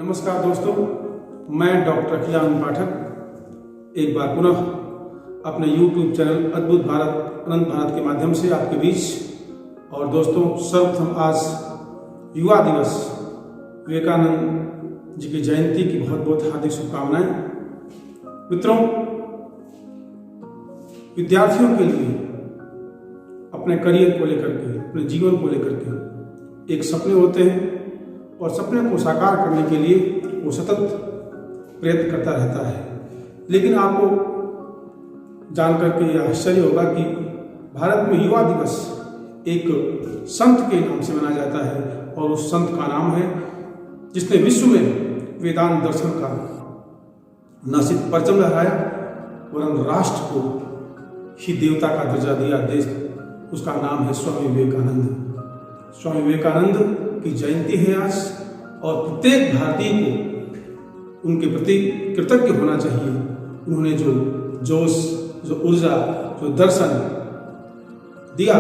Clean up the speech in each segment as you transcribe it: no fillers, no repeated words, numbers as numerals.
नमस्कार दोस्तों, मैं डॉक्टर अखिलानंद पाठक एक बार पुनः अपने YouTube चैनल अद्भुत भारत अनंत भारत के माध्यम से आपके बीच। और दोस्तों, सर्वप्रथम आज युवा दिवस विवेकानंद जी की जयंती की बहुत बहुत हार्दिक शुभकामनाएं। मित्रों, विद्यार्थियों के लिए अपने करियर को लेकर के, अपने जीवन को लेकर के एक सपने होते हैं और सपने को साकार करने के लिए वो सतत प्रयत्न करता रहता है। लेकिन आपको जानकर के यह आश्चर्य होगा कि भारत में युवा दिवस एक संत के नाम से मनाया जाता है और उस संत का नाम है जिसने विश्व में वेदांत दर्शन का न सिर्फ परचम लहराया वरन राष्ट्र को ही देवता का दर्जा दिया। देश उसका नाम है स्वामी विवेकानंद। स्वामी विवेकानंद की जयंती है आज और प्रत्येक भारतीय को उनके प्रति कृतज्ञ होना चाहिए। उन्होंने जो जोश, जो ऊर्जा, जो दर्शन दिया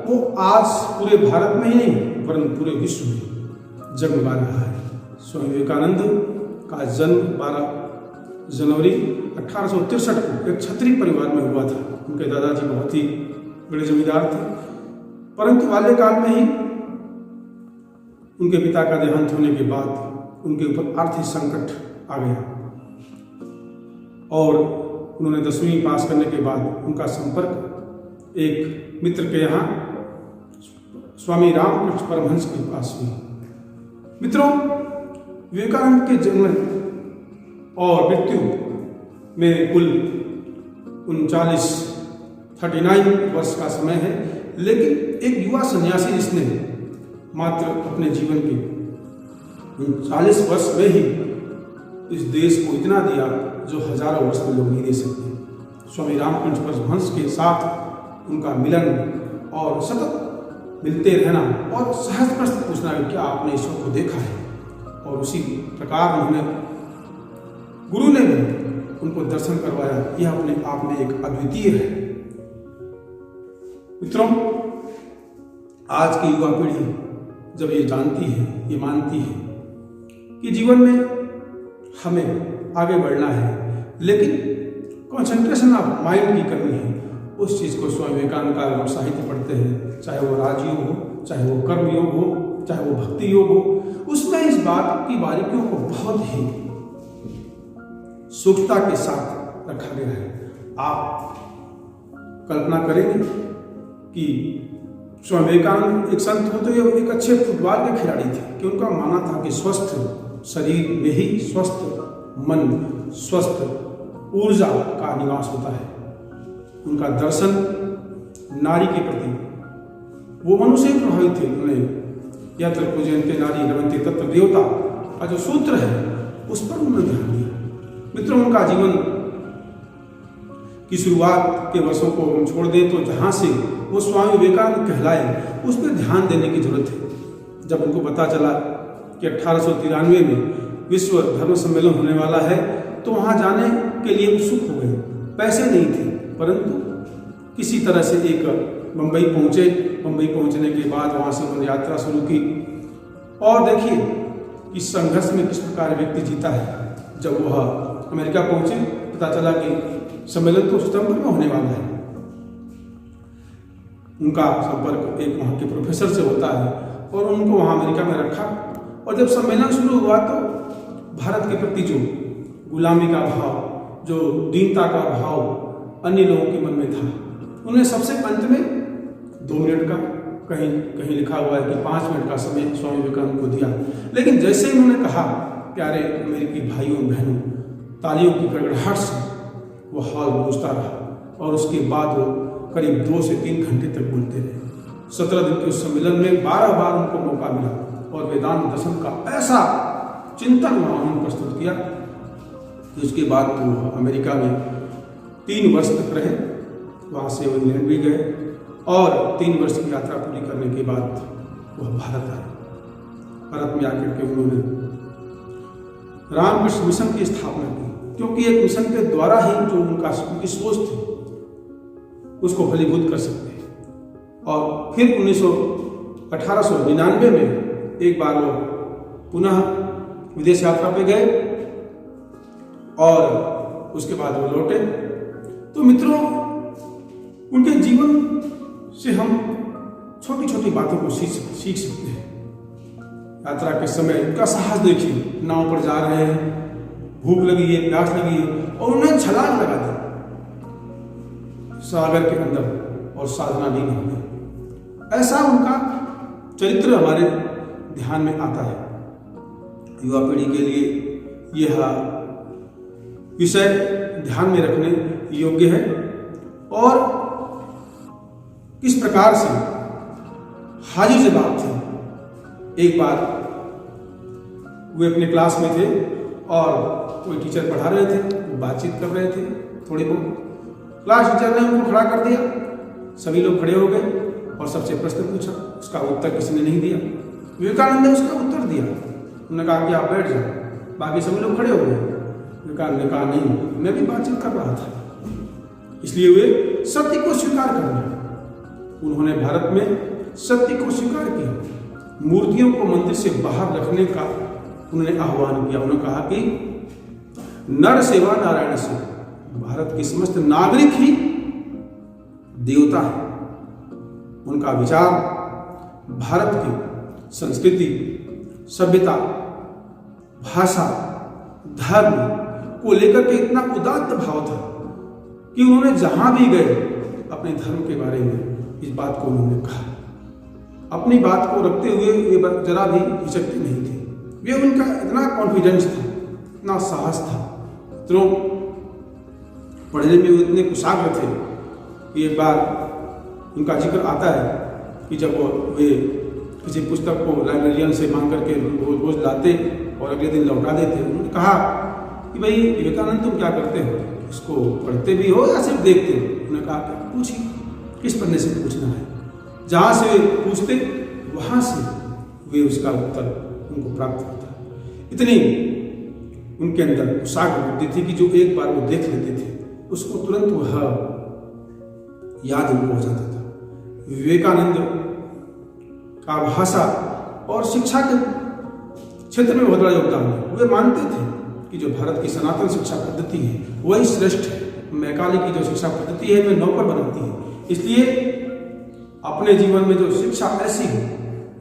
वो आज पूरे भारत में ही नहीं वरन पूरे विश्व में जगमगा रहा है। स्वामी विवेकानंद का जन्म 12 जनवरी 1863 को एक क्षत्रिय परिवार में हुआ था। उनके दादाजी बहुत ही बड़े जमींदार थे, परंतु बाल्यकाल में ही उनके पिता का देहांत होने के बाद उनके ऊपर आर्थिक संकट आ गया और उन्होंने 10वीं पास करने के बाद उनका संपर्क एक मित्र के यहाँ स्वामी रामकृष्ण परमहंस के पास हुई। मित्रों, विवेकानंद के जन्म और मृत्यु में कुल 39 वर्ष का समय है, लेकिन एक युवा सन्यासी जिसने मात्र अपने जीवन के 40 वर्ष में ही इस देश को इतना दिया जो हजारों वर्ष में लोग नहीं दे सकते। स्वामी रामकृष्ण परमहंस के साथ उनका मिलन और सतत मिलते रहना और सहज प्रश्न पूछना कि क्या आपने ईश्वर को देखा है, और उसी प्रकार उन्होंने गुरु ने भी उनको दर्शन करवाया। यह अपने आप में एक अद्वितीय है। मित्रों, आज की युवा पीढ़ी जब ये जानती है, ये मानती है कि जीवन में हमें आगे बढ़ना है लेकिन कंसंट्रेशन ऑफ माइंड की कमी है, उस चीज़ को स्वामी विवेकानंद का साहित्य पढ़ते हैं, चाहे वो राजयोग हो, चाहे वो कर्मयोग हो, चाहे वो भक्ति योग हो, उसमें इस बात की बारीकियों को बहुत ही सूक्ष्मता के साथ रखा गया है। आप कल्पना करेंगे कि स्वामी विवेकानंद एक संत होते हुए एक अच्छे फुटबॉल के खिलाड़ी थे कि उनका मानना था कि स्वस्थ शरीर में ही स्वस्थ मन, स्वस्थ ऊर्जा का निवास होता है। उनका दर्शन नारी के प्रति, वो मनुष्य ही प्रभावित थे। उन्होंने यत्र पूजयन्ते नारी रमन्ते तत्र देवता का जो सूत्र है उस पर उन्होंने ध्यान दिया। मित्रों, उनका जीवन की शुरुआत के वर्षों को हम छोड़ दें तो जहाँ से वो स्वामी विवेकानंद कहलाए उस पर ध्यान देने की जरूरत है। जब उनको पता चला कि 1893 में विश्व धर्म सम्मेलन होने वाला है तो वहाँ जाने के लिए उत्सुक हो गए। पैसे नहीं थे, परंतु किसी तरह से एक मुंबई पहुँचे। मुंबई पहुँचने के बाद वहाँ से उन्होंने यात्रा शुरू की और देखिए इस संघर्ष में किस प्रकार व्यक्ति जीता है। जब वह अमेरिका पहुँचे, पता चला कि सम्मेलन तो सितंबर में होने वाला है। उनका संपर्क एक वहाँ के प्रोफेसर से होता है और उनको वहाँ अमेरिका में रखा। और जब सम्मेलन शुरू हुआ तो भारत के प्रति जो गुलामी का भाव, जो दीनता का भाव अन्य लोगों के मन में था, उन्हें सबसे अंत में 2 मिनट का कहीं कहीं लिखा हुआ है कि 5 मिनट का समय स्वामी विवेकानंद को दिया। लेकिन जैसे ही उन्होंने कहा प्यारे अमेरिकी भाइयों बहनों, तालियों की गड़गड़ाहट से वो हॉल गूंजता रहा और उसके बाद वो करीब 2 से 3 घंटे तक बोलते रहे। 17 दिन के उस सम्मेलन में 12 बार उनको मौका मिला और वेदांत दर्शन का ऐसा चिंतन उन्होंने प्रस्तुत किया। उसके बाद तो अमेरिका में 3 वर्ष तक रहे, वहाँ से वो इंग्लैंड भी गए और 3 वर्ष की यात्रा पूरी करने के बाद वह भारत आए। भारत में आकर के उन्होंने रामकृष्ण मिशन की स्थापना की, क्योंकि एक मिशन के द्वारा ही जो उनकी सोच थी उसको फलीभूत कर सकते हैं। और फिर 1899 में एक बार वो पुनः विदेश यात्रा पे गए और उसके बाद वो लौटे। तो मित्रों, उनके जीवन से हम छोटी छोटी बातों को सीख सकते हैं। यात्रा के समय उनका साहस देखिए, नाव पर जा रहे हैं, भूख लगी है, प्यास लगी है और उन्हें छलांग लगा दी सागर के अंदर और साधना लीन हो गई। ऐसा उनका चरित्र हमारे ध्यान में आता है। युवा पीढ़ी के लिए यह विषय ध्यान में रखने योग्य है और किस प्रकार से हाजिर जवाब थे। एक बार वे अपने क्लास में थे और कोई टीचर पढ़ा रहे थे, वो बातचीत कर रहे थे थोड़ी बहुत। क्लास टीचर ने उनको खड़ा कर दिया, सभी लोग खड़े हो गए और सबसे प्रश्न पूछा। उसका उत्तर किसी ने नहीं दिया। विवेकानंद ने उसका उत्तर दिया। उन्होंने कहा कि आप बैठ जाओ। बाकी सभी लोग खड़े हो गए। विवेकानंद ने कहा नहीं, मैं भी बातचीत कर रहा था। इसलिए वे सत्य को स्वीकार कर लिया। उन्होंने भारत में सत्य को स्वीकार किया। मूर्तियों को मंदिर से बाहर रखने का उन्होंने आह्वान किया। उन्होंने कहा कि नर सेवा नारायण से, भारत के समस्त नागरिक ही देवता है। उनका विचार भारत की संस्कृति, सभ्यता, भाषा, धर्म को लेकर के इतना उदात्त भाव था कि उन्होंने जहां भी गए अपने धर्म के बारे में इस बात को उन्होंने कहा। अपनी बात को रखते हुए वे जरा भी हिचकते नहीं थे। वे उनका इतना कॉन्फिडेंस था, इतना साहस था, इतनों पढ़ने में वो इतने कुशाग्र थे कि एक बार उनका जिक्र आता है कि जब वे किसी पुस्तक को लाइब्रेरियन से मांग करके रोज लाते और अगले दिन लौटा देते। उन्होंने कहा कि भाई विवेकानंद, तुम क्या करते हो? इसको पढ़ते भी हो या सिर्फ देखते हो? उन्होंने कहा कि पूछिए, किस पढ़ने से पूछना है। जहाँ से वे पूछते वहाँ से वे उसका उत्तर उनको प्राप्त होता। इतनी उनके अंदर कुशाग्र बुद्धि थी कि जो एक बार वो देख लेते थे उसको तुरंत वह याद उनको हो जाता था। विवेकानंद का भाषा और शिक्षा के क्षेत्र में बहुत बड़ा योगदान है। वे मानते थे कि जो भारत की सनातन शिक्षा पद्धति है वही श्रेष्ठ है। मैकाले की जो शिक्षा पद्धति है वे नौकर बनाती है। इसलिए अपने जीवन में जो शिक्षा ऐसी हो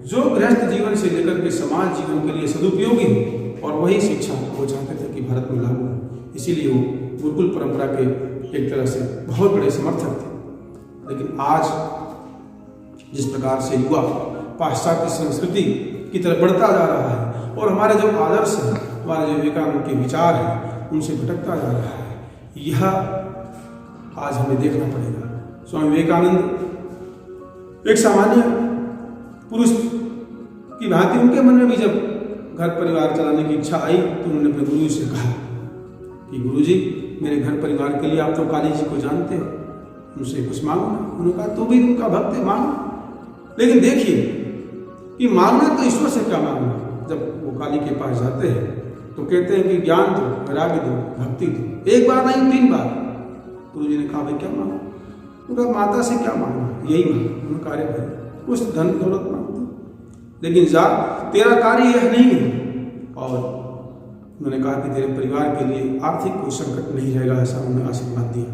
जो गृहस्थ जीवन से लेकर के समाज जीवन के लिए सदुपयोगी हो, और वही शिक्षा वो चाहते थे कि भारत में लागू हो। इसीलिए वो गुरुकुल परंपरा के एक तरह से बहुत बड़े समर्थक थे। लेकिन आज जिस प्रकार से युवा पाश्चात्य संस्कृति की तरफ बढ़ता जा रहा है और हमारे जो आदर्श हैं, हमारे जो विवेकानंद के विचार हैं, उनसे भटकता जा रहा है, यह आज हमें देखना पड़ेगा। स्वामी विवेकानंद एक सामान्य पुरुष की भांति, उनके मन में भी जब घर परिवार चलाने की इच्छा आई तो उन्होंने अपने गुरु से कहा कि गुरुजी, मेरे घर परिवार के लिए आप तो काली जी को जानते हो, उनसे कुछ मांगो ना। उन्होंने कहा तो भी उनका भक्त है, मांगो। लेकिन देखिए कि मांगना तो ईश्वर से क्या मांगना। जब वो काली के पास जाते हैं तो कहते हैं कि ज्ञान दो, वैराग्य दो, भक्ति दो। एक बार नहीं, 3 बार। गुरु जी ने कहा भाई क्या मांगो? उनका माता से क्या मांगना, यही मांगो। उन्होंने कार्य भाई कुछ धन दौलत मांगते, लेकिन जा तेरा कार्य यह नहीं है। और उन्होंने कहा कि तेरे परिवार के लिए आर्थिक कोई संकट नहीं रहेगा, ऐसा उन्होंने आशीर्वाद दिया।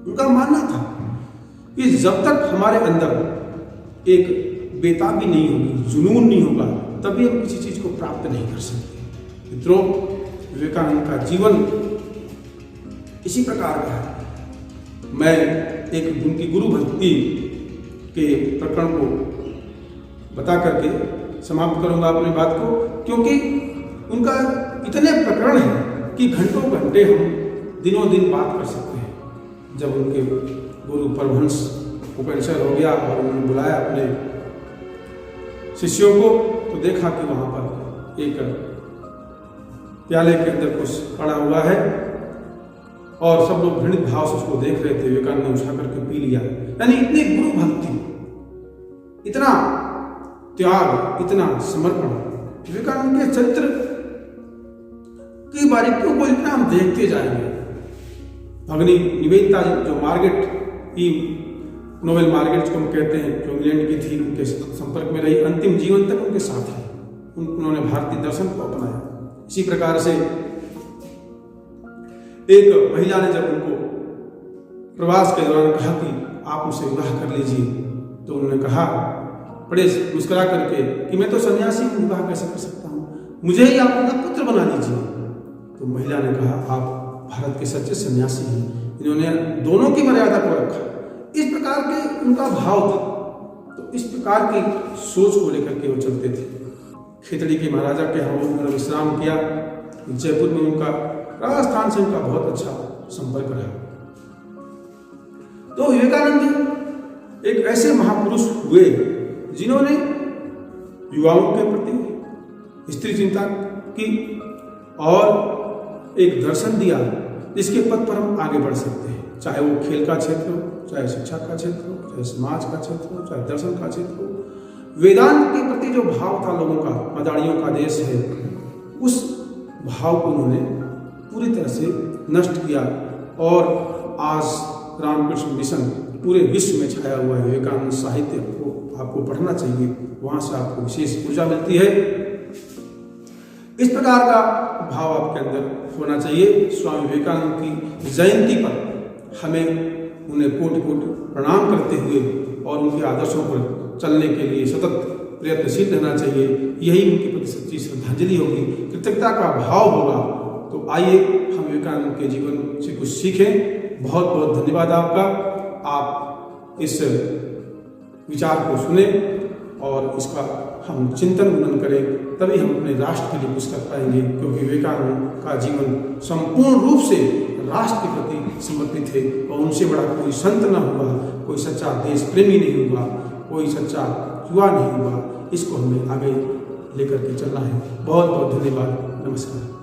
उनका मानना था कि जब तक हमारे अंदर एक बेताबी नहीं होगी, जुनून नहीं होगा, तभी हम किसी चीज को प्राप्त नहीं कर सकते। मित्रों, विवेकानंद का जीवन इसी प्रकार का है। मैं एक उनकी गुरु भक्ति के प्रकरण को बता करके समाप्त करूंगा अपनी बात को, क्योंकि उनका इतने प्रकरण है कि घंटों घंटे हम दिनों दिन बात कर सकते हैं। जब उनके गुरु परमहंस उपनिषद हो गया और उन्होंने बुलाया अपने शिष्यों को, तो देखा कि वहां पर एक प्याले के अंदर कुछ पड़ा हुआ है और सब लोग घृणित भाव से उसको देख रहे थे। विवेकानंद ने उठा करके पी लिया। यानी इतनी गुरु भक्ति, इतना त्याग, इतना समर्पण। विवेकानंद के चरित्र की बारीकियों को इतना हम देखते जाएंगे। भगनी निवेदिता जो मार्गेट की नोवेल मार्गेट को हम कहते हैं, जो इंग्लैंड की थी, उनके संपर्क में रही, अंतिम जीवन तक उनके साथ है। उन्होंने भारतीय दर्शन को अपनाया। इसी प्रकार से एक महिला ने जब उनको प्रवास के दौरान कहा कि आप मुझसे विवाह कर लीजिए, तो उन्होंने कहा बड़े मुस्कुरा करके कि मैं तो सन्यासी हूँ, विवाह कैसे कर सकता हूँ, मुझे ही आप अपना पुत्र बना लीजिए। तो महिला ने कहा आप भारत के सच्चे सन्यासी हैं। इन्होंने दोनों की मर्यादा को रखा। इस प्रकार के उनका भाव था। तो इस प्रकार की सोच को लेकर के वो चलते थे। खेतड़ी के महाराजा के यहाँ उन्होंने विश्राम किया। जयपुर में उनका राजस्थान से उनका बहुत अच्छा संपर्क रहा। तो विवेकानंद एक ऐसे महापुरुष हुए जिन्होंने युवाओं के प्रति स्त्री चिंता की और एक दर्शन दिया जिसके पथ पर हम आगे बढ़ सकते हैं, चाहे वो खेल का क्षेत्र हो, चाहे शिक्षा का क्षेत्र हो, चाहे समाज का क्षेत्र हो, चाहे दर्शन का क्षेत्र हो। वेदांत के प्रति जो भाव था लोगों का, मदारियों का देश है, उस भाव को उन्होंने पूरी तरह से नष्ट किया और आज रामकृष्ण मिशन पूरे विश्व में छाया हुआ है। विवेकानंद साहित्य को आपको पढ़ना चाहिए, वहां से आपको विशेष ऊर्जा मिलती है। इस प्रकार का भाव आपके अंदर होना चाहिए। स्वामी विवेकानंद की जयंती पर हमें उन्हें कोटि कोटि प्रणाम करते हुए और उनके आदर्शों पर चलने के लिए सतत प्रयत्नशील रहना चाहिए। यही उनके प्रति सच्ची श्रद्धांजलि होगी, कृतज्ञता का भाव होगा। तो आइए हम विवेकानंद के जीवन से कुछ सीखें। बहुत बहुत धन्यवाद आपका। आप इस विचार को सुने और इसका हम चिंतन मनन करें, तभी हम अपने राष्ट्र के लिए कुछ कर पाएंगे। क्योंकि विवेकानंद का जीवन संपूर्ण रूप से राष्ट्र के प्रति समर्पित है और उनसे बड़ा कोई संत न हुआ, कोई सच्चा देश प्रेमी नहीं हुआ, कोई सच्चा युवा नहीं हुआ। इसको हमें आगे लेकर के चलना है। बहुत बहुत धन्यवाद। नमस्कार।